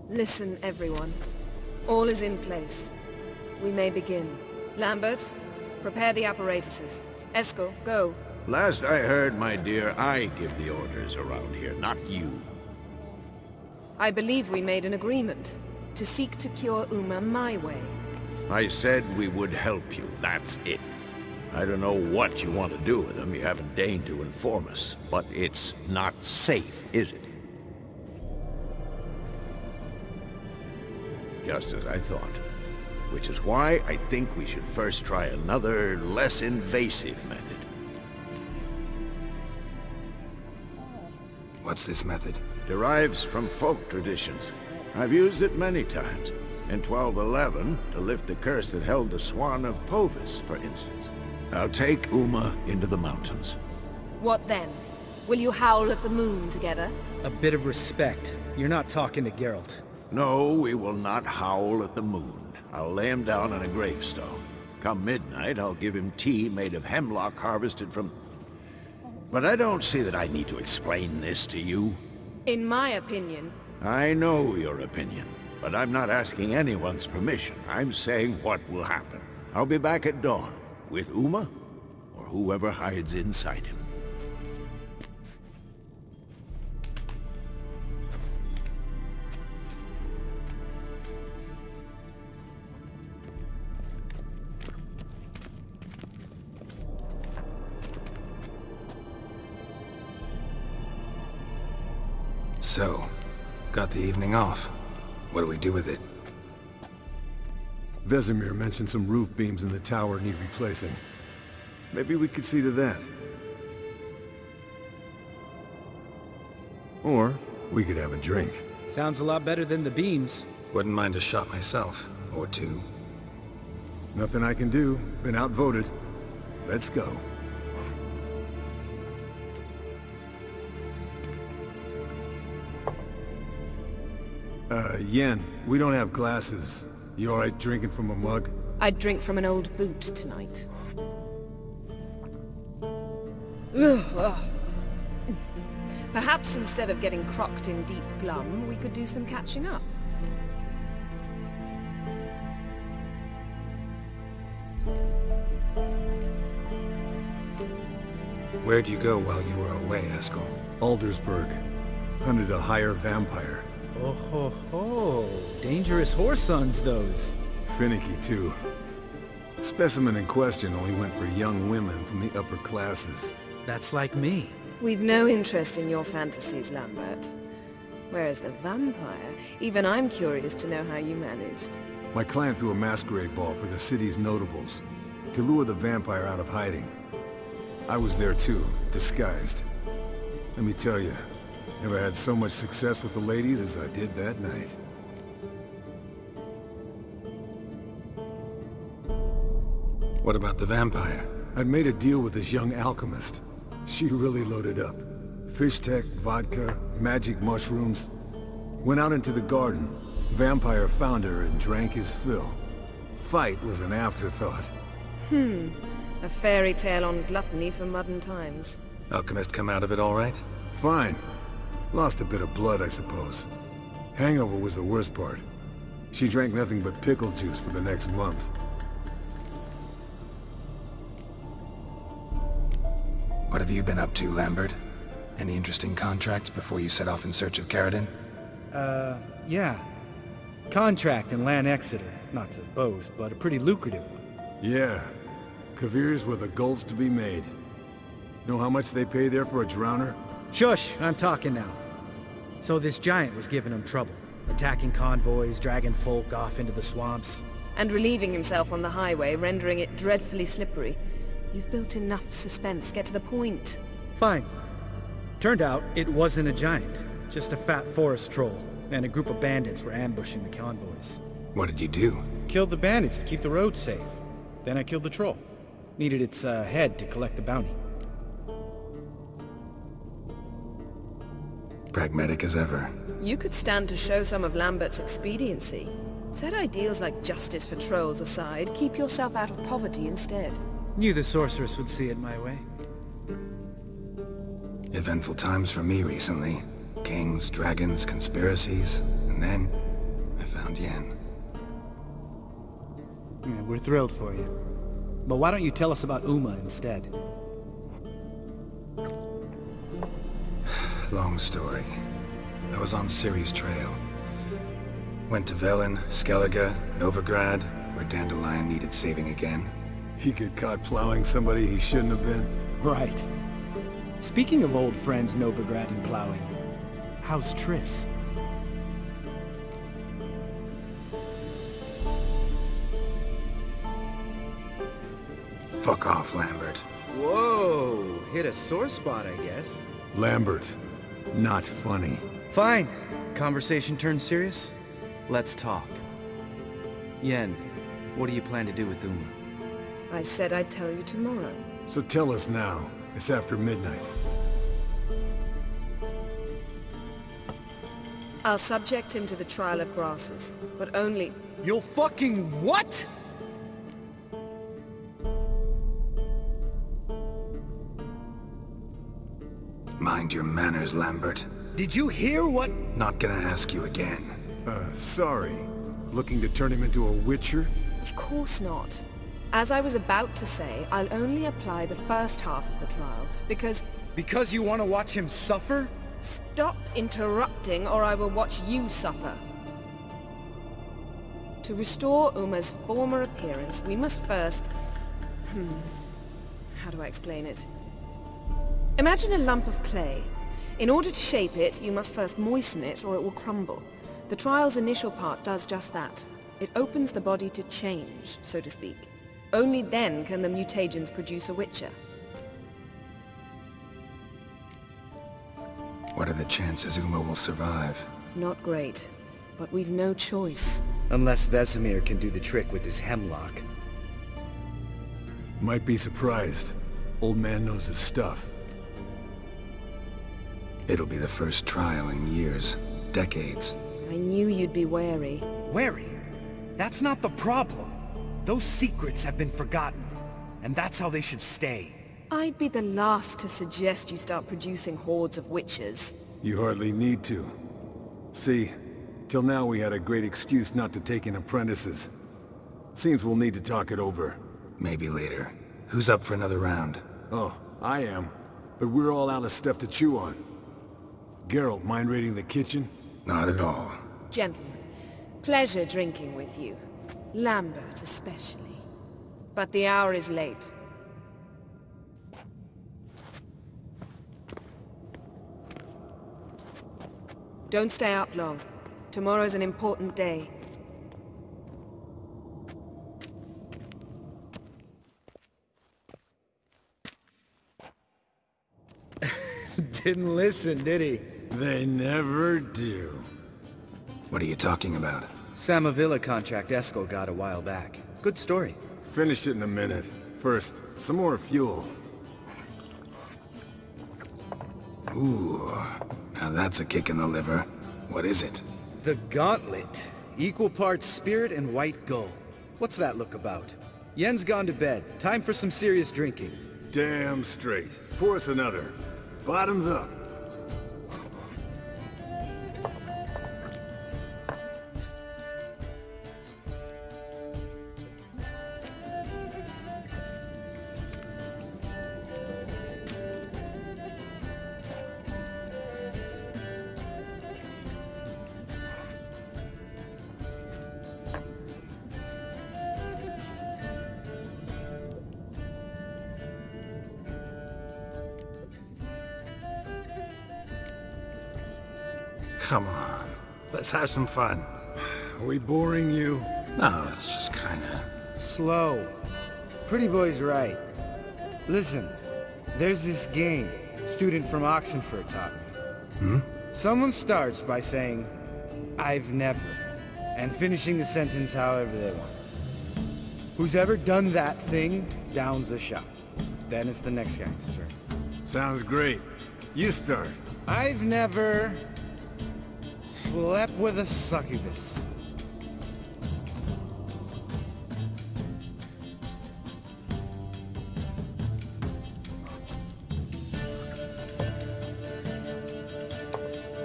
Listen, everyone. All is in place. We may begin. Lambert, prepare the apparatuses. Eskel, go. Last I heard, my dear, I give the orders around here, not you. I believe we made an agreement to seek to cure Uma my way. I said we would help you, that's it. I don't know what you want to do with them, you haven't deigned to inform us, but it's not safe, is it? Just as I thought. Which is why I think we should first try another, less invasive method. What's this method? Derives from folk traditions. I've used it many times. In 1211, to lift the curse that held the Swan of Povis, for instance. I'll take Uma into the mountains. What then? Will you howl at the moon together? A bit of respect. You're not talking to Geralt. No, we will not howl at the moon. I'll lay him down on a gravestone. Come midnight, I'll give him tea made of hemlock harvested from... But I don't see that I need to explain this to you. In my opinion... I know your opinion, but I'm not asking anyone's permission. I'm saying what will happen. I'll be back at dawn, with Uma, or whoever hides inside him. So, got the evening off. What do we do with it? Vesemir mentioned some roof beams in the tower need replacing. Maybe we could see to that. Or we could have a drink. Sounds a lot better than the beams. Wouldn't mind a shot myself, or two. Nothing I can do. Been outvoted. Let's go. Yen, we don't have glasses. You alright drinking from a mug? I'd drink from an old boot tonight. Ugh. Perhaps instead of getting crocked in deep glum, we could do some catching up. Where'd you go while you were away, Eskel? Aldersburg. Hunted a higher vampire. Oh ho ho. Dangerous whoresons, those. Finicky, too. Specimen in question only went for young women from the upper classes. That's like me. We've no interest in your fantasies, Lambert. Whereas the vampire, even I'm curious to know how you managed. My clan threw a masquerade ball for the city's notables, to lure the vampire out of hiding. I was there too, disguised. Let me tell you, never had so much success with the ladies as I did that night. What about the vampire? I'd made a deal with this young alchemist. She really loaded up. Fish tech, vodka, magic mushrooms. Went out into the garden. Vampire found her and drank his fill. Fight was an afterthought. A fairy tale on gluttony for modern times. Alchemist come out of it all right? Fine. Lost a bit of blood, I suppose. Hangover was the worst part. She drank nothing but pickle juice for the next month. What have you been up to, Lambert? Any interesting contracts before you set off in search of Caradon? Yeah. Contract in Lan Exeter. Not to boast, but a pretty lucrative one. Yeah. Kavir's were the golds to be made. Know how much they pay there for a drowner? Shush, I'm talking now. So this giant was giving him trouble. Attacking convoys, dragging folk off into the swamps. And relieving himself on the highway, rendering it dreadfully slippery. You've built enough suspense. Get to the point. Fine. Turned out, it wasn't a giant. Just a fat forest troll. And a group of bandits were ambushing the convoys. What did you do? Killed the bandits to keep the road safe. Then I killed the troll. Needed its head to collect the bounty. Pragmatic as ever. You could stand to show some of Lambert's expediency. Set ideals like justice for trolls aside, keep yourself out of poverty instead. Knew the sorceress would see it my way. Eventful times for me recently. Kings, dragons, conspiracies, and then found Yen. Yeah, we're thrilled for you. But why don't you tell us about Uma instead? Long story. I was on Ciri's trail. Went to Velen, Skellige, Novigrad, where Dandelion needed saving again. He get caught plowing somebody he shouldn't have been. Right. Speaking of old friends Novigrad and plowing, how's Triss? Fuck off, Lambert. Whoa, hit a sore spot, I guess. Lambert, not funny. Fine. Conversation turned serious? Let's talk. Yen, what do you plan to do with Uma? I said I'd tell you tomorrow. So tell us now. It's after midnight. I'll subject him to the trial of grasses, but only... You'll fucking what? Mind your manners, Lambert. Did you hear what? Not gonna ask you again. Sorry. Looking to turn him into a witcher? Of course not. As I was about to say, I'll only apply the first half of the trial, because... Because you want to watch him suffer? Stop interrupting, or I will watch you suffer. To restore Uma's former appearance, we must first... How do I explain it? Imagine a lump of clay. In order to shape it, you must first moisten it, or it will crumble. The trial's initial part does just that. It opens the body to change, so to speak. Only then can the mutagens produce a witcher. What are the chances Uma will survive? Not great, but we've no choice. Unless Vesemir can do the trick with his hemlock. Might be surprised. Old man knows his stuff. It'll be the first trial in years. Decades. I knew you'd be wary. Wary? That's not the problem. Those secrets have been forgotten, and that's how they should stay. I'd be the last to suggest you start producing hordes of witches. You hardly need to. See, till now we had a great excuse not to take in apprentices. Seems we'll need to talk it over. Maybe later. Who's up for another round? Oh, I am. But we're all out of stuff to chew on. Geralt, mind raiding the kitchen? Not at all. Gentlemen, pleasure drinking with you. Lambert especially. But the hour is late. Don't stay up long. Tomorrow's an important day. Didn't listen, did he? They never do. What are you talking about? Samavilla contract Eskel got a while back. Good story. Finish it in a minute. First, some more fuel. Ooh, now that's a kick in the liver. What is it? The Gauntlet. Equal parts spirit and white gull. What's that look about? Yen's gone to bed. Time for some serious drinking. Damn straight. Pour us another. Bottoms up. Come on, let's have some fun. Are we boring you? No, it's just kinda... Slow. Pretty boy's right. Listen, there's this game student from Oxenford taught me. Someone starts by saying, "I've never," and finishing the sentence however they want. Who's ever done that thing downs a shot. Then it's the next guy's turn. Sounds great. You start. I've never slept with a succubus.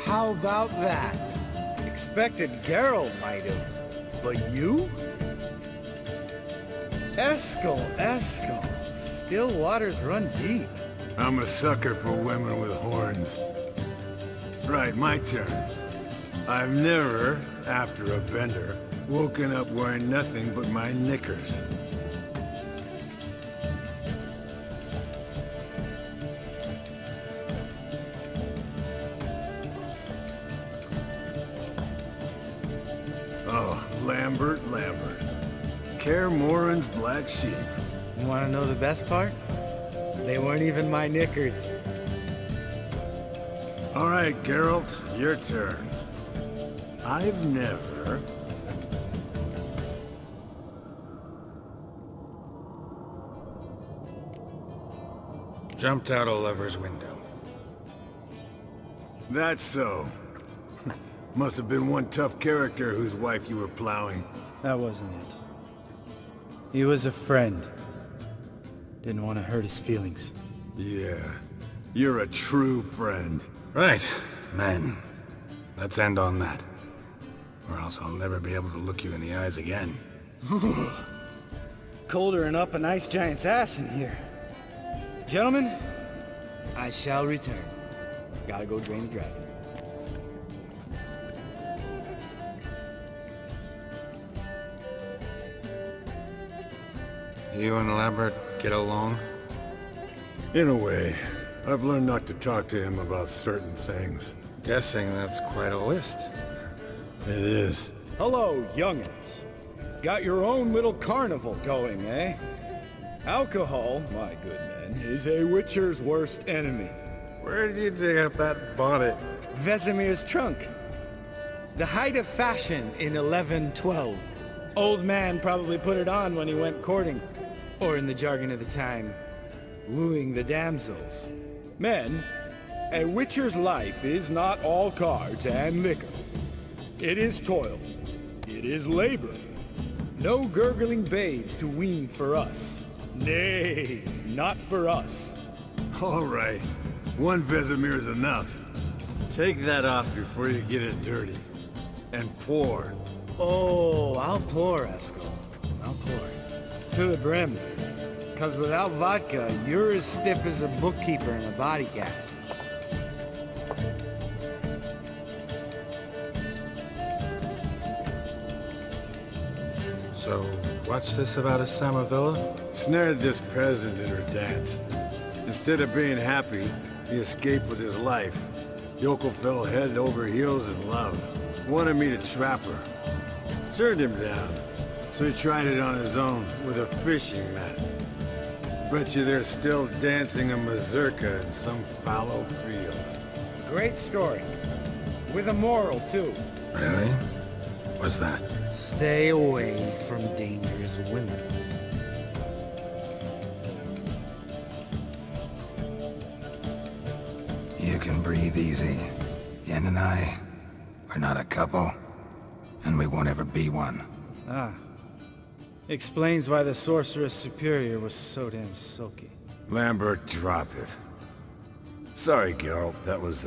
How about that? expected Geralt might have. But you? Eskel. Still waters run deep. I'm a sucker for women with horns. Right, my turn. I've never, after a bender, woken up wearing nothing but my knickers. Oh, Lambert. Kaer Morhen's black sheep. You wanna know the best part? They weren't even my knickers. All right, Geralt, your turn. I've never... Jumped out a lover's window. That's so. Must have been one tough character whose wife you were plowing. That wasn't it. He was a friend. Didn't want to hurt his feelings. Yeah, you're a true friend. Right, men. Let's end on that. Or else I'll never be able to look you in the eyes again. Colder than up an ice giant's ass in here. Gentlemen, I shall return. Gotta go drain the dragon. You and Lambert get along? In a way. I've learned not to talk to him about certain things. Guessing that's quite a list. It is. Hello, young'uns. Got your own little carnival going, eh? Alcohol, my good men, is a witcher's worst enemy. Where did you dig up that bonnet? Vesemir's trunk. The height of fashion in 1112. Old man probably put it on when he went courting. Or in the jargon of the time, wooing the damsels. Men, a witcher's life is not all cards and liquor. It is toil. It is labor. No gurgling babes to wean for us. Nay, not for us. All right. One Vesemir's enough. Take that off before you get it dirty. And pour. Oh, I'll pour, Eskel. I'll pour. To the brim. 'Cause without vodka, you're as stiff as a bookkeeper in a body gaff. So, what's this about a Samavilla? Snared this peasant in her dance. Instead of being happy, he escaped with his life. Yoko fell head over heels in love. Wanted me to trap her. Turned him down. So he tried it on his own with a fishing net. Bet you they're still dancing a mazurka in some fallow field. Great story. With a moral, too. Really? What's that? Stay away from dangerous women. You can breathe easy. Yen and I, we're not a couple. And we won't ever be one. Ah. Explains why the Sorceress Superior was so damn sulky. Lambert, drop it. Sorry, Geralt, that was,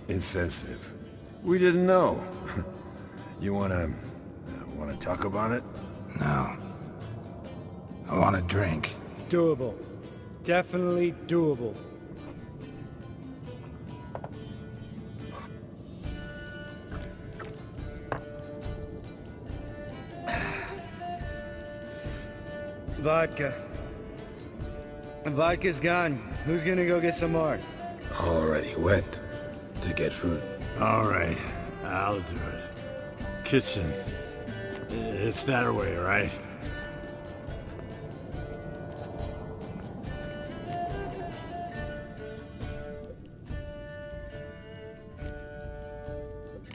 insensitive. We didn't know. You wanna talk about it? No. I want a drink. Doable. Definitely doable. Vodka. Vodka's gone. Who's gonna go get some more? Already went to get food. All right, I'll do it. Kitchen. It's that way, right?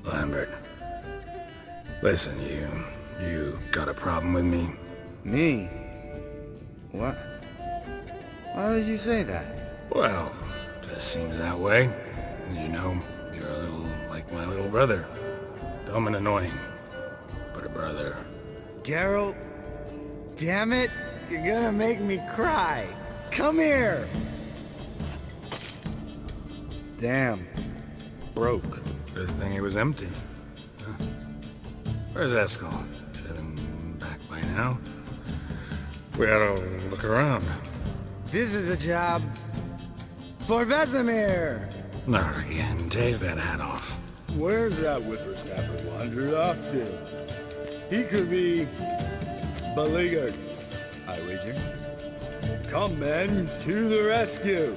Lambert. Listen, you got a problem with me? Me? What? Why would you say that? Well, just seems that way. You know, you're a little like my little brother. Dumb and annoying, but a brother. Geralt, damn it, you're gonna make me cry. Come here. Damn. Broke. Good thing it was empty. Where's Eskel? Should have been back by now. We ought to look around. This is a job for Vesemir. Not again. Take that hat off. Where's that whippersnapper wandered off to? He could be beleaguered, I wager. Come, men, to the rescue!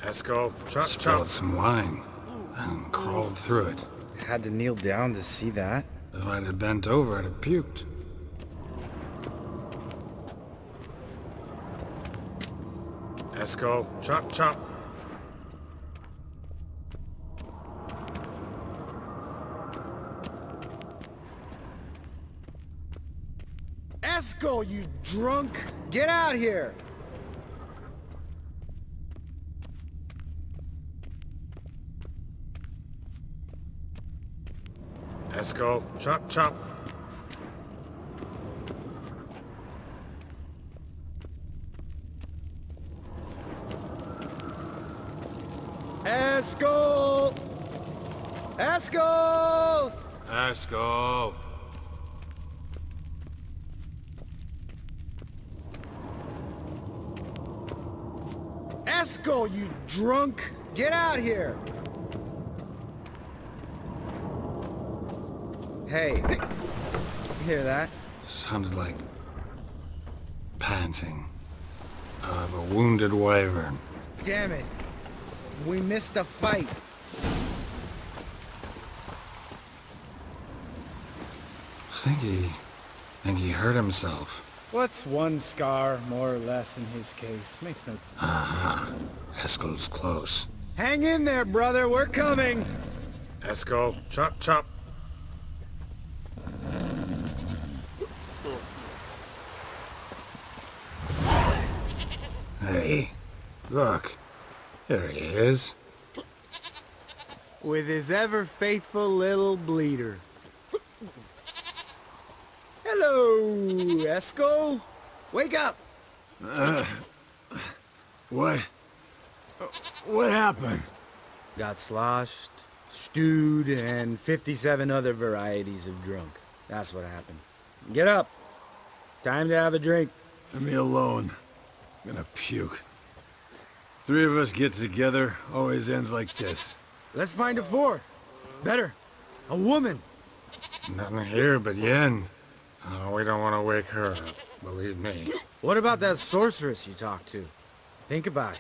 Eskel, spilled some wine and crawled through it. Had to kneel down to see that. If I'd have bent over, I'd have puked. Eskel, chop. Eskel, you drunk! Get out here! Eskel, chop. Eskel! Eskel! Eskel! Eskel, you drunk! Get out here! Hey, you hear that? Sounded like panting of a wounded wyvern. Damn it. We missed a fight. Think he hurt himself. What's one scar, more or less, in his case? Makes no... Aha. Eskel's close. Hang in there, brother. We're coming. Eskel, chop. Hey, look. There he is. With his ever-faithful little bleeder. Hello, Eskel. Wake up. What happened? Got sloshed, stewed, and 57 other varieties of drunk. That's what happened. Get up. Time to have a drink. Leave me alone. I'm gonna puke. Three of us get together, always ends like this. Let's find a fourth. Better. A woman. Nothing here but Yen. Oh, we don't want to wake her up, believe me. What about that sorceress you talked to? Think about it.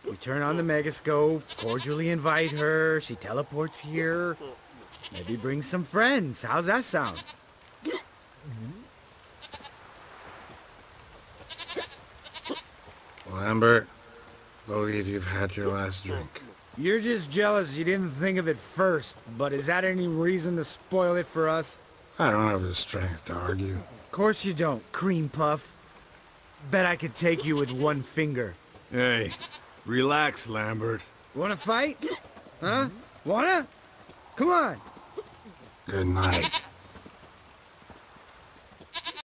We turn on the megascope, cordially invite her, she teleports here. Maybe bring some friends. How's that sound? Lambert, believe you've had your last drink. You're just jealous you didn't think of it first, but is that any reason to spoil it for us? I don't have the strength to argue. Of course you don't, cream puff. Bet I could take you with one finger. Hey, relax, Lambert. Wanna fight? Huh? Wanna? Come on. Good night.